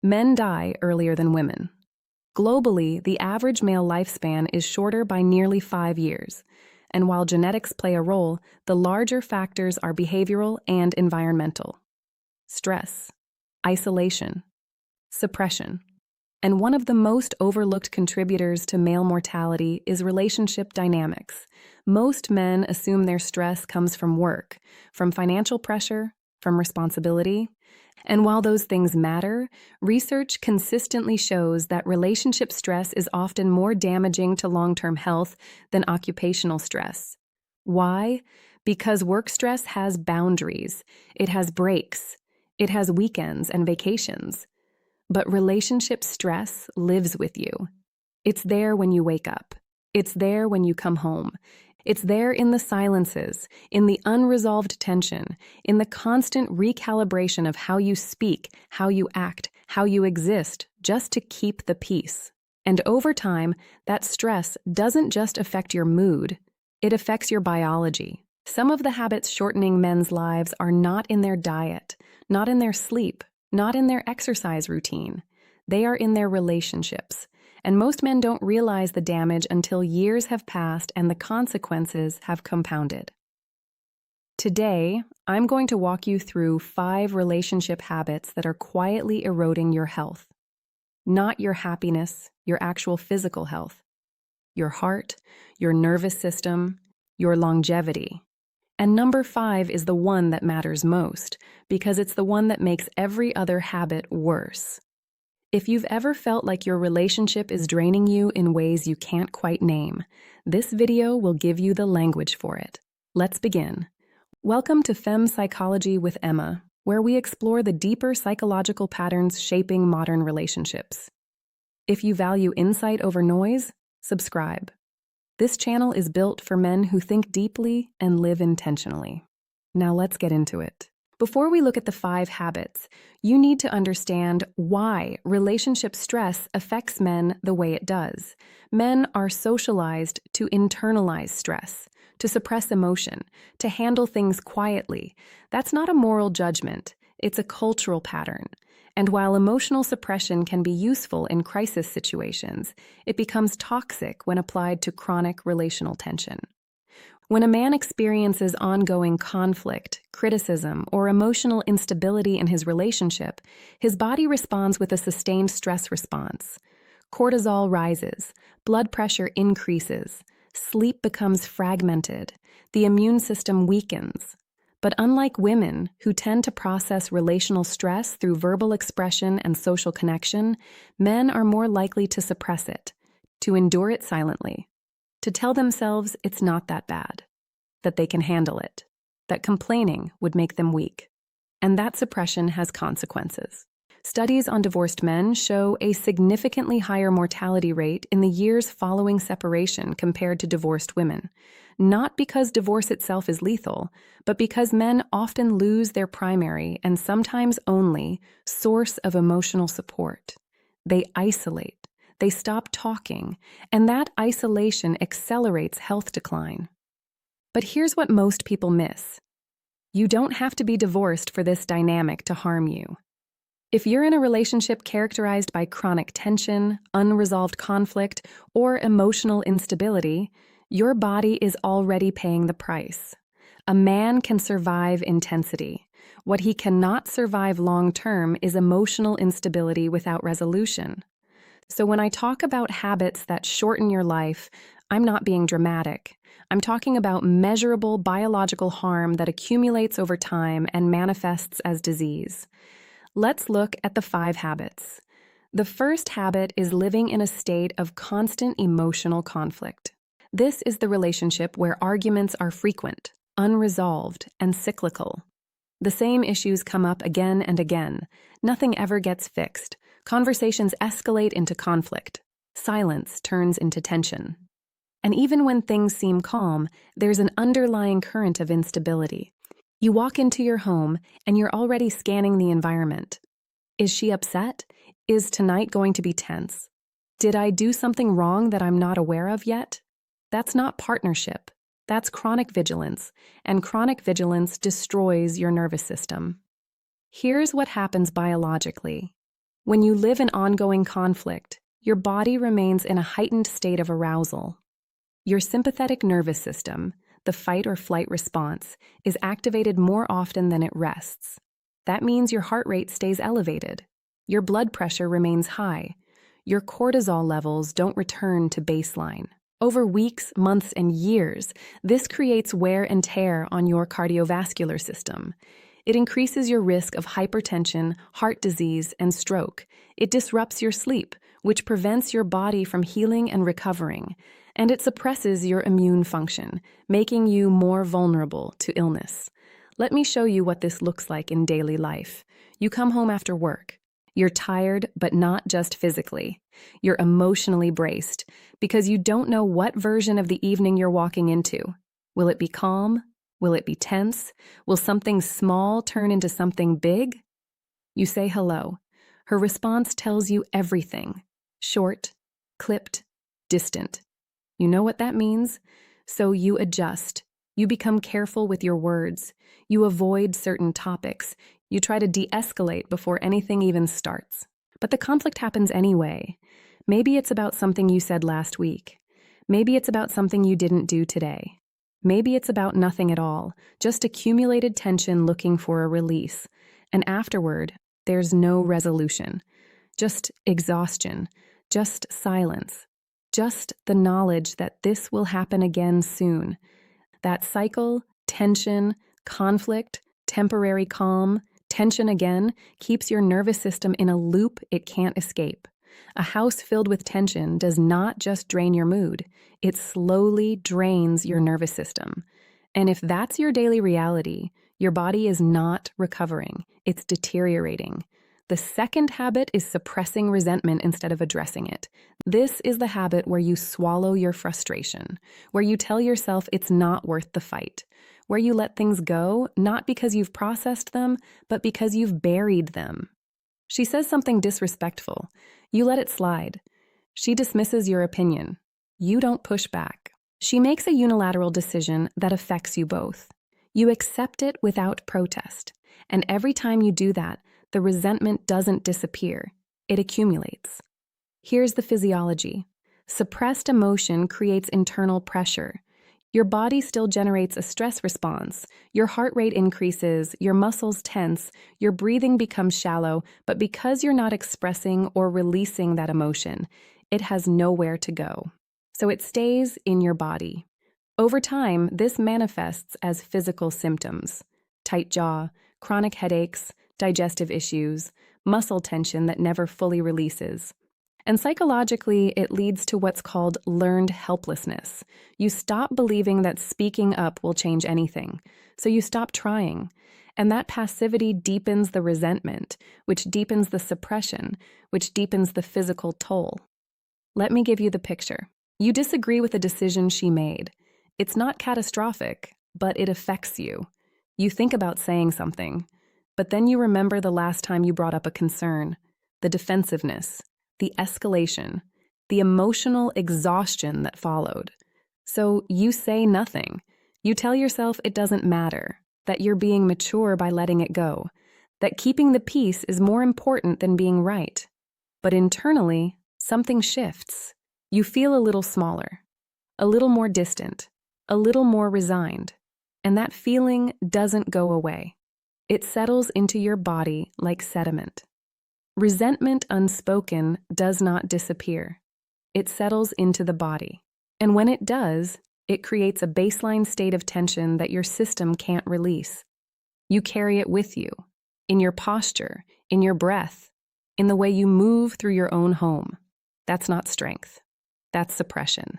Men die earlier than women. Globally, the average male lifespan is shorter by nearly 5 years. And while genetics play a role, the larger factors are behavioral and environmental. Stress, isolation, suppression. And one of the most overlooked contributors to male mortality is relationship dynamics. Most men assume their stress comes from work, from financial pressure, from responsibility. And while those things matter, research consistently shows that relationship stress is often more damaging to long-term health than occupational stress. Why? Because work stress has boundaries, it has breaks, it has weekends and vacations. But relationship stress lives with you. It's there when you wake up. It's there when you come home. It's there in the silences, in the unresolved tension, in the constant recalibration of how you speak, how you act, how you exist, just to keep the peace. And over time, that stress doesn't just affect your mood, it affects your biology. Some of the habits shortening men's lives are not in their diet, not in their sleep, not in their exercise routine. They are in their relationships. And most men don't realize the damage until years have passed and the consequences have compounded. Today, I'm going to walk you through 5 relationship habits that are quietly eroding your health. Not your happiness, your actual physical health. Your heart, your nervous system, your longevity. And number 5 is the one that matters most, because it's the one that makes every other habit worse. If you've ever felt like your relationship is draining you in ways you can't quite name, this video will give you the language for it. Let's begin. Welcome to Femme Psychology with Emma, where we explore the deeper psychological patterns shaping modern relationships. If you value insight over noise, subscribe. This channel is built for men who think deeply and live intentionally. Now let's get into it. Before we look at the 5 habits, you need to understand why relationship stress affects men the way it does. Men are socialized to internalize stress, to suppress emotion, to handle things quietly. That's not a moral judgment, it's a cultural pattern. And while emotional suppression can be useful in crisis situations, it becomes toxic when applied to chronic relational tension. When a man experiences ongoing conflict, criticism, or emotional instability in his relationship, his body responds with a sustained stress response. Cortisol rises, blood pressure increases, sleep becomes fragmented, the immune system weakens. But unlike women, who tend to process relational stress through verbal expression and social connection, men are more likely to suppress it, to endure it silently. To tell themselves it's not that bad, that they can handle it, that complaining would make them weak. And that suppression has consequences. Studies on divorced men show a significantly higher mortality rate in the years following separation compared to divorced women. Not because divorce itself is lethal, but because men often lose their primary and sometimes only source of emotional support. They isolate. They stop talking, and that isolation accelerates health decline. But here's what most people miss. You don't have to be divorced for this dynamic to harm you. If you're in a relationship characterized by chronic tension, unresolved conflict, or emotional instability, your body is already paying the price. A man can survive intensity. What he cannot survive long-term is emotional instability without resolution. So when I talk about habits that shorten your life, I'm not being dramatic. I'm talking about measurable biological harm that accumulates over time and manifests as disease. Let's look at the 5 habits. The first habit is living in a state of constant emotional conflict. This is the relationship where arguments are frequent, unresolved, and cyclical. The same issues come up again and again. Nothing ever gets fixed. Conversations escalate into conflict. Silence turns into tension. And even when things seem calm, there's an underlying current of instability. You walk into your home, and you're already scanning the environment. Is she upset? Is tonight going to be tense? Did I do something wrong that I'm not aware of yet? That's not partnership. That's chronic vigilance, and chronic vigilance destroys your nervous system. Here's what happens biologically. When you live in ongoing conflict, your body remains in a heightened state of arousal. Your sympathetic nervous system, the fight or flight response, is activated more often than it rests. That means your heart rate stays elevated. Your blood pressure remains high. Your cortisol levels don't return to baseline. Over weeks, months, and years, this creates wear and tear on your cardiovascular system. It increases your risk of hypertension, heart disease, and stroke. It disrupts your sleep, which prevents your body from healing and recovering. And it suppresses your immune function, making you more vulnerable to illness. Let me show you what this looks like in daily life. You come home after work. You're tired, but not just physically. You're emotionally braced because you don't know what version of the evening you're walking into. Will it be calm? Will it be tense? Will something small turn into something big? You say hello. Her response tells you everything. Short, clipped, distant. You know what that means? So you adjust. You become careful with your words. You avoid certain topics. You try to de-escalate before anything even starts. But the conflict happens anyway. Maybe it's about something you said last week. Maybe it's about something you didn't do today. Maybe it's about nothing at all, just accumulated tension looking for a release. And afterward, there's no resolution. Just exhaustion. Just silence. Just the knowledge that this will happen again soon. That cycle, tension, conflict, temporary calm, tension again, keeps your nervous system in a loop it can't escape. A house filled with tension does not just drain your mood, it slowly drains your nervous system. And if that's your daily reality, your body is not recovering, it's deteriorating. The second habit is suppressing resentment instead of addressing it. This is the habit where you swallow your frustration, where you tell yourself it's not worth the fight, where you let things go, not because you've processed them, but because you've buried them. She says something disrespectful. You let it slide. She dismisses your opinion. You don't push back. She makes a unilateral decision that affects you both. You accept it without protest. And every time you do that, the resentment doesn't disappear. It accumulates. Here's the physiology. Suppressed emotion creates internal pressure. Your body still generates a stress response. Your heart rate increases, your muscles tense, your breathing becomes shallow, but because you're not expressing or releasing that emotion, it has nowhere to go. So it stays in your body. Over time, this manifests as physical symptoms: tight jaw, chronic headaches, digestive issues, muscle tension that never fully releases. And psychologically, it leads to what's called learned helplessness. You stop believing that speaking up will change anything, so you stop trying. And that passivity deepens the resentment, which deepens the suppression, which deepens the physical toll. Let me give you the picture. You disagree with a decision she made. It's not catastrophic, but it affects you. You think about saying something, but then you remember the last time you brought up a concern, the defensiveness, the escalation, the emotional exhaustion that followed. So you say nothing. You tell yourself it doesn't matter, that you're being mature by letting it go, that keeping the peace is more important than being right. But internally, something shifts. You feel a little smaller, a little more distant, a little more resigned. And that feeling doesn't go away. It settles into your body like sediment. Resentment unspoken does not disappear. It settles into the body. And when it does, it creates a baseline state of tension that your system can't release. You carry it with you, in your posture, in your breath, in the way you move through your own home. That's not strength. That's suppression.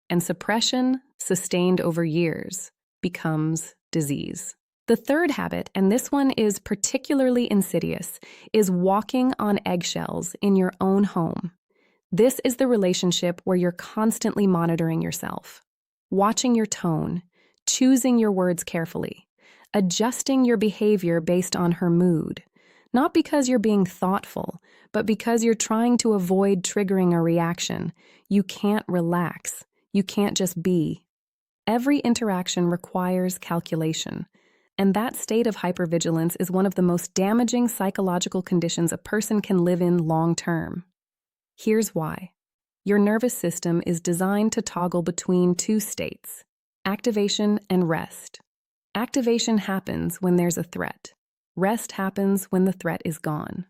And suppression, sustained over years, becomes disease. The third habit, and this one is particularly insidious, is walking on eggshells in your own home. This is the relationship where you're constantly monitoring yourself, watching your tone, choosing your words carefully, adjusting your behavior based on her mood, not because you're being thoughtful, but because you're trying to avoid triggering a reaction. You can't relax. You can't just be. Every interaction requires calculation. And that state of hypervigilance is one of the most damaging psychological conditions a person can live in long term. Here's why. Your nervous system is designed to toggle between two states: activation and rest. Activation happens when there's a threat. Rest happens when the threat is gone.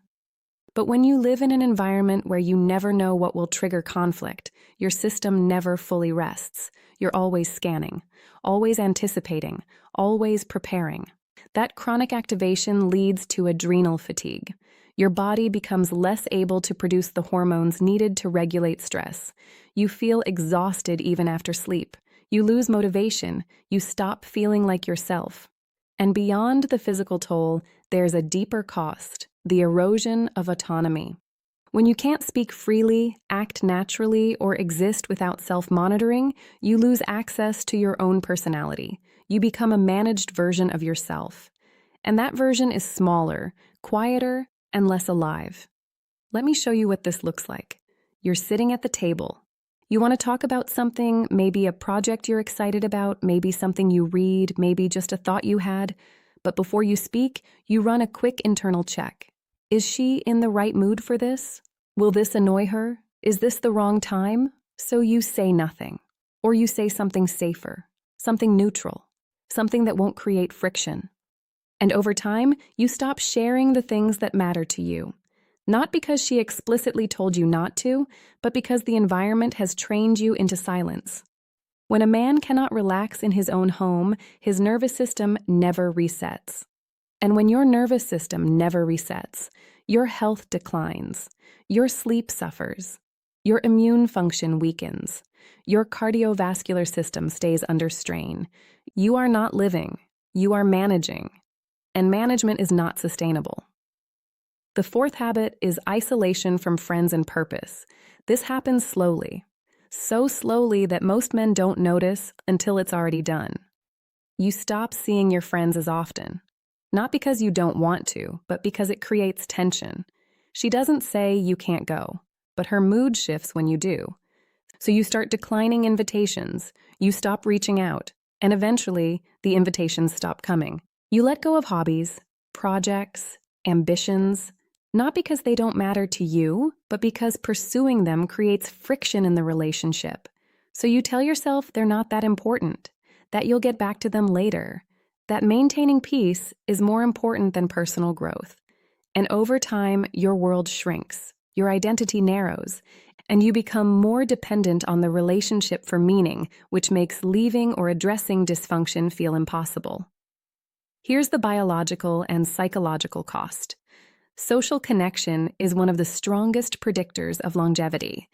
But when you live in an environment where you never know what will trigger conflict, your system never fully rests. You're always scanning, always anticipating, always preparing. That chronic activation leads to adrenal fatigue. Your body becomes less able to produce the hormones needed to regulate stress. You feel exhausted even after sleep. You lose motivation. You stop feeling like yourself. And beyond the physical toll, there's a deeper cost: the erosion of autonomy. When you can't speak freely, act naturally, or exist without self-monitoring, you lose access to your own personality. You become a managed version of yourself. And that version is smaller, quieter, and less alive. Let me show you what this looks like. You're sitting at the table. You want to talk about something, maybe a project you're excited about, maybe something you read, maybe just a thought you had. But before you speak, you run a quick internal check. Is she in the right mood for this? Will this annoy her? Is this the wrong time? So you say nothing. Or you say something safer, something neutral, something that won't create friction. And over time, you stop sharing the things that matter to you. Not because she explicitly told you not to, but because the environment has trained you into silence. When a man cannot relax in his own home, his nervous system never resets. And when your nervous system never resets, your health declines, your sleep suffers, your immune function weakens, your cardiovascular system stays under strain. You are not living, you are managing. And management is not sustainable. The fourth habit is isolation from friends and purpose. This happens slowly. So slowly that most men don't notice until it's already done. You stop seeing your friends as often. Not because you don't want to, but because it creates tension. She doesn't say you can't go, but her mood shifts when you do. So you start declining invitations, you stop reaching out, and eventually the invitations stop coming. You let go of hobbies, projects, ambitions, not because they don't matter to you, but because pursuing them creates friction in the relationship. So you tell yourself they're not that important, that you'll get back to them later, that maintaining peace is more important than personal growth. And over time, your world shrinks, your identity narrows, and you become more dependent on the relationship for meaning, which makes leaving or addressing dysfunction feel impossible. Here's the biological and psychological cost. Social connection is one of the strongest predictors of longevity.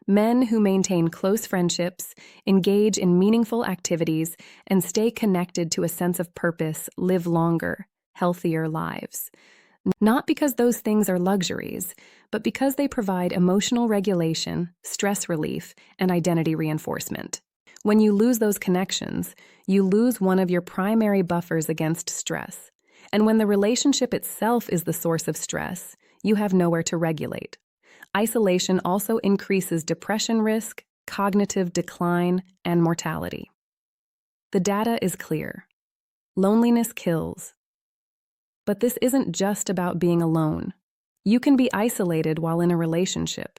Men who maintain close friendships, engage in meaningful activities, and stay connected to a sense of purpose live longer, healthier lives. Not because those things are luxuries, but because they provide emotional regulation, stress relief, and identity reinforcement. When you lose those connections, you lose one of your primary buffers against stress. And when the relationship itself is the source of stress, you have nowhere to regulate. Isolation also increases depression risk, cognitive decline, and mortality. The data is clear. Loneliness kills. But this isn't just about being alone. You can be isolated while in a relationship.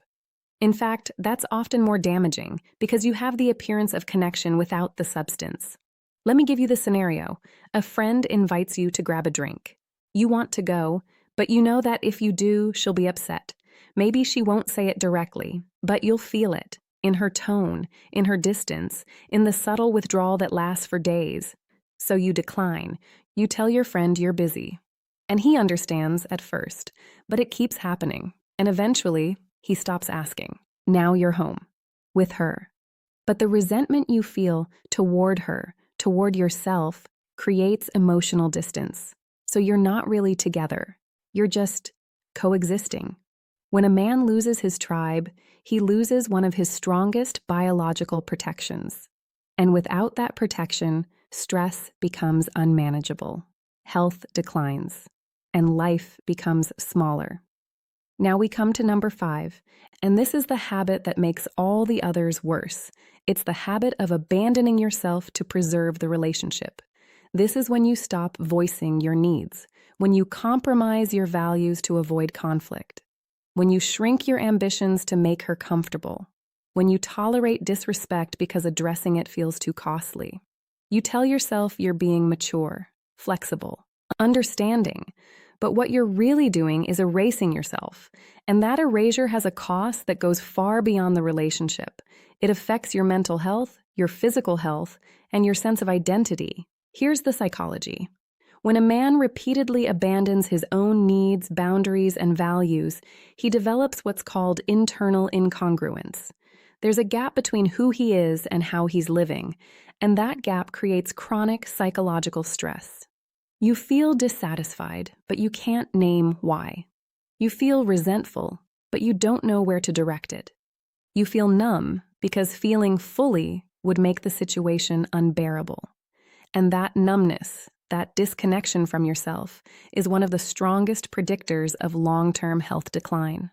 In fact, that's often more damaging because you have the appearance of connection without the substance. Let me give you the scenario. A friend invites you to grab a drink. You want to go, but you know that if you do, she'll be upset. Maybe she won't say it directly, but you'll feel it in her tone, in her distance, in the subtle withdrawal that lasts for days. So you decline. You tell your friend you're busy. And he understands at first, but it keeps happening. And eventually, he stops asking. Now you're home, with her. But the resentment you feel toward her, toward yourself, creates emotional distance. So you're not really together. You're just coexisting. When a man loses his tribe, he loses one of his strongest biological protections. And without that protection, stress becomes unmanageable. Health declines, and life becomes smaller. Now we come to number 5, and this is the habit that makes all the others worse. It's the habit of abandoning yourself to preserve the relationship. This is when you stop voicing your needs, when you compromise your values to avoid conflict, when you shrink your ambitions to make her comfortable, when you tolerate disrespect because addressing it feels too costly. You tell yourself you're being mature, flexible, understanding, but what you're really doing is erasing yourself, and that erasure has a cost that goes far beyond the relationship. It affects your mental health, your physical health, and your sense of identity. Here's the psychology. When a man repeatedly abandons his own needs, boundaries, and values, he develops what's called internal incongruence. There's a gap between who he is and how he's living, and that gap creates chronic psychological stress. You feel dissatisfied, but you can't name why. You feel resentful, but you don't know where to direct it. You feel numb because feeling fully would make the situation unbearable. And that numbness, that disconnection from yourself, is one of the strongest predictors of long-term health decline.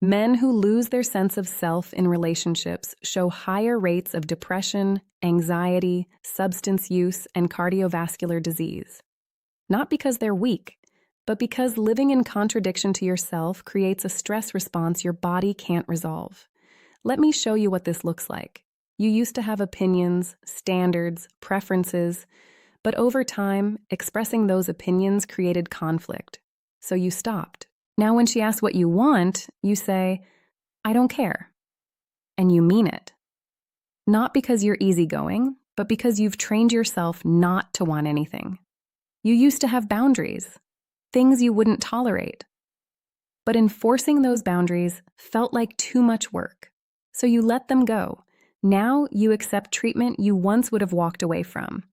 Men who lose their sense of self in relationships show higher rates of depression, anxiety, substance use, and cardiovascular disease. Not because they're weak, but because living in contradiction to yourself creates a stress response your body can't resolve. Let me show you what this looks like. You used to have opinions, standards, preferences, but over time, expressing those opinions created conflict. So you stopped. Now when she asks what you want, you say, "I don't care." And you mean it. Not because you're easygoing, but because you've trained yourself not to want anything. You used to have boundaries, things you wouldn't tolerate. But enforcing those boundaries felt like too much work, so you let them go. Now you accept treatment you once would have walked away from.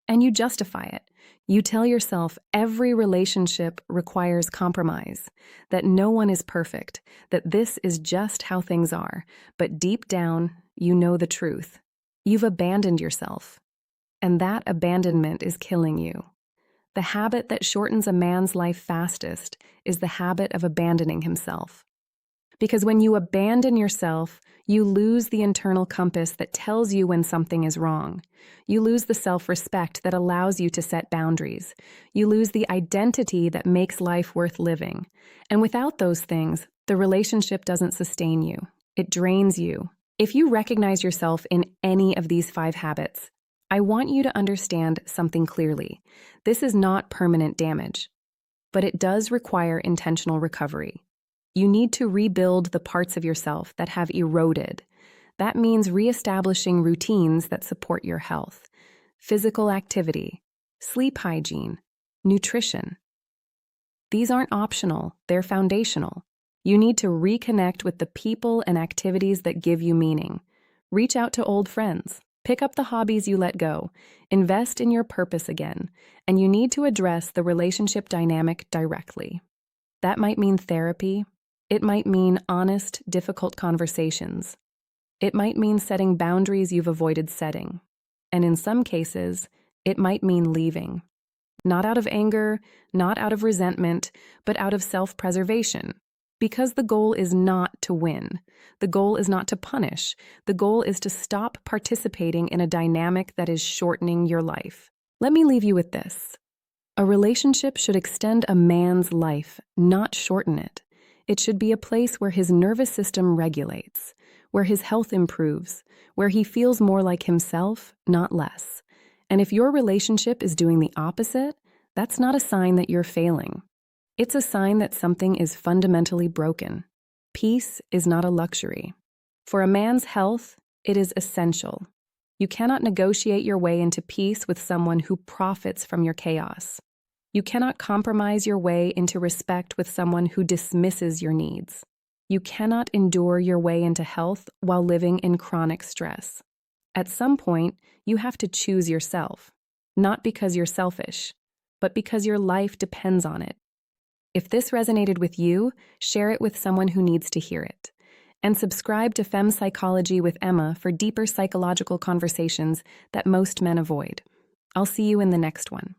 And you justify it. You tell yourself every relationship requires compromise, that no one is perfect, that this is just how things are. But deep down, you know the truth. You've abandoned yourself. And that abandonment is killing you. The habit that shortens a man's life fastest is the habit of abandoning himself. Because when you abandon yourself, you lose the internal compass that tells you when something is wrong. You lose the self-respect that allows you to set boundaries. You lose the identity that makes life worth living. And without those things, the relationship doesn't sustain you. It drains you. If you recognize yourself in any of these 5 habits, I want you to understand something clearly. This is not permanent damage, but it does require intentional recovery. You need to rebuild the parts of yourself that have eroded. That means reestablishing routines that support your health, physical activity, sleep hygiene, nutrition. These aren't optional, they're foundational. You need to reconnect with the people and activities that give you meaning. Reach out to old friends. Pick up the hobbies you let go. Invest in your purpose again. And you need to address the relationship dynamic directly. That might mean therapy. It might mean honest, difficult conversations. It might mean setting boundaries you've avoided setting. And in some cases, it might mean leaving. Not out of anger, not out of resentment, but out of self-preservation. Because the goal is not to win. The goal is not to punish. The goal is to stop participating in a dynamic that is shortening your life. Let me leave you with this. A relationship should extend a man's life, not shorten it. It should be a place where his nervous system regulates, where his health improves, where he feels more like himself, not less. And if your relationship is doing the opposite, that's not a sign that you're failing. It's a sign that something is fundamentally broken. Peace is not a luxury. For a man's health, it is essential. You cannot negotiate your way into peace with someone who profits from your chaos. You cannot compromise your way into respect with someone who dismisses your needs. You cannot endure your way into health while living in chronic stress. At some point, you have to choose yourself, not because you're selfish, but because your life depends on it. If this resonated with you, share it with someone who needs to hear it. And subscribe to Femme Psychology with Emma for deeper psychological conversations that most men avoid. I'll see you in the next one.